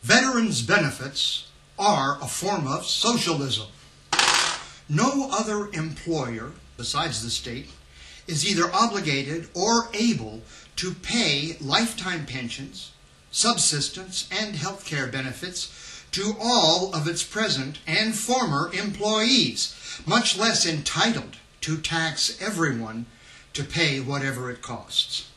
Veterans' benefits are a form of socialism. No other employer, besides the state, is either obligated or able to pay lifetime pensions, subsistence, and health care benefits to all of its present and former employees, much less entitled to tax everyone to pay whatever it costs.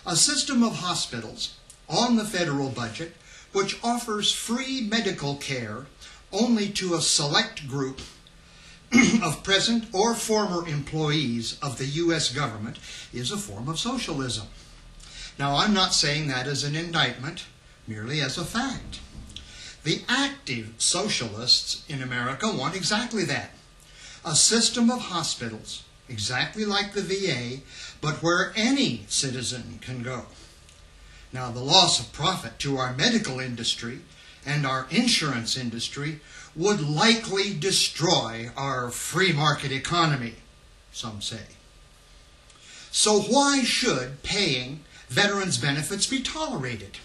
A system of hospitals on the federal budget which offers free medical care only to a select group of present or former employees of the U.S. government is a form of socialism. Now, I'm not saying that as an indictment, merely as a fact. The active socialists in America want exactly that. A system of hospitals, exactly like the VA, but where any citizen can go. Now, the loss of profit to our medical industry and our insurance industry would likely destroy our free market economy, some say. So why should paying veterans' benefits be tolerated?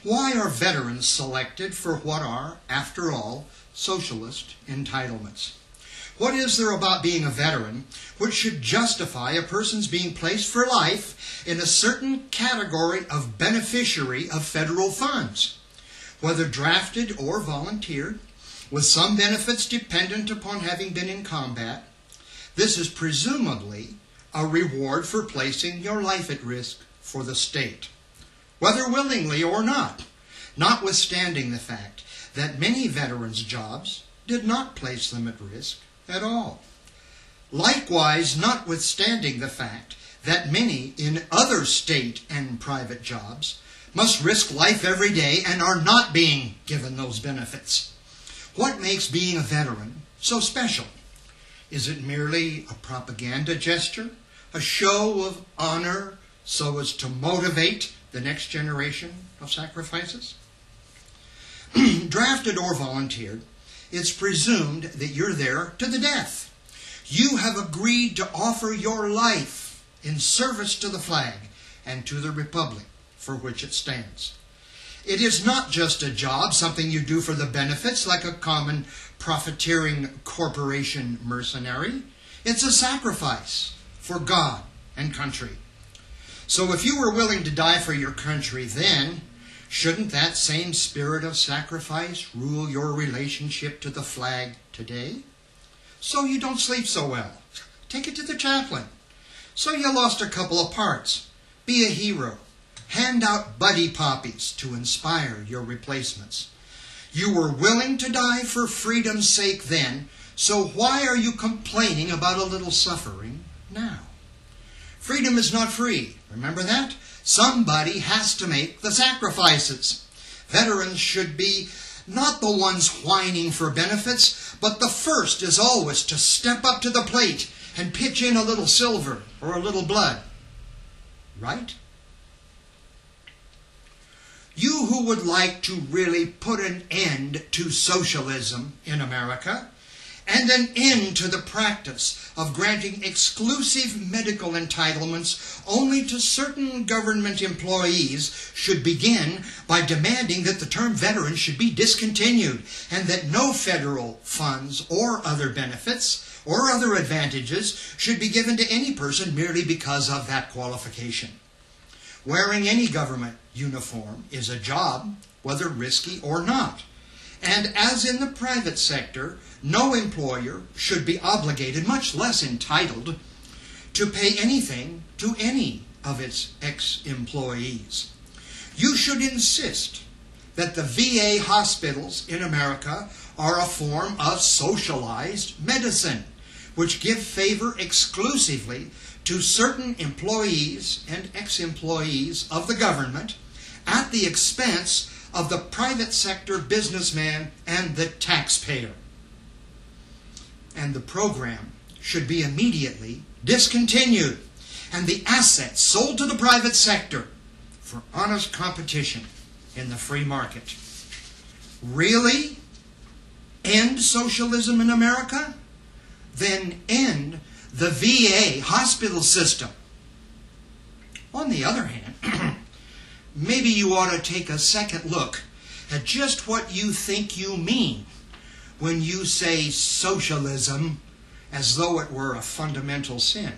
Why are veterans selected for what are, after all, socialist entitlements? What is there about being a veteran which should justify a person's being placed for life in a certain category of beneficiary of federal funds, whether drafted or volunteered, with some benefits dependent upon having been in combat? This is presumably a reward for placing your life at risk for the state, whether willingly or not, notwithstanding the fact that many veterans' jobs did not place them at risk at all. Likewise, notwithstanding the fact that many in other state and private jobs must risk life every day and are not being given those benefits. What makes being a veteran so special? Is it merely a propaganda gesture, a show of honor so as to motivate the next generation of sacrifices? Drafted or volunteered, it's presumed that you're there to the death. You have agreed to offer your life in service to the flag and to the republic for which it stands. It is not just a job, something you do for the benefits like a common profiteering corporation mercenary. It's a sacrifice for God and country. So if you were willing to die for your country then, shouldn't that same spirit of sacrifice rule your relationship to the flag today? So you don't sleep so well. Take it to the chaplain. So you lost a couple of parts. Be a hero. Hand out buddy poppies to inspire your replacements. You were willing to die for freedom's sake then, so why are you complaining about a little suffering now? Freedom is not free. Remember that? Somebody has to make the sacrifices. Veterans should be not the ones whining for benefits, but the first is always to step up to the plate and pitch in a little silver or a little blood. Right? You who would like to really put an end to socialism in America, and an end to the practice of granting exclusive medical entitlements only to certain government employees, should begin by demanding that the term veteran should be discontinued and that no federal funds or other benefits or other advantages should be given to any person merely because of that qualification. Wearing any government uniform is a job, whether risky or not. And as in the private sector, no employer should be obligated, much less entitled, to pay anything to any of its ex-employees. You should insist that the VA hospitals in America are a form of socialized medicine, which give favor exclusively to certain employees and ex-employees of the government at the expense of the private sector businessman and the taxpayer. And the program should be immediately discontinued and the assets sold to the private sector for honest competition in the free market. Really? End socialism in America? Then end the VA hospital system. On the other hand, maybe you ought to take a second look at just what you think you mean when you say socialism as though it were a fundamental sin.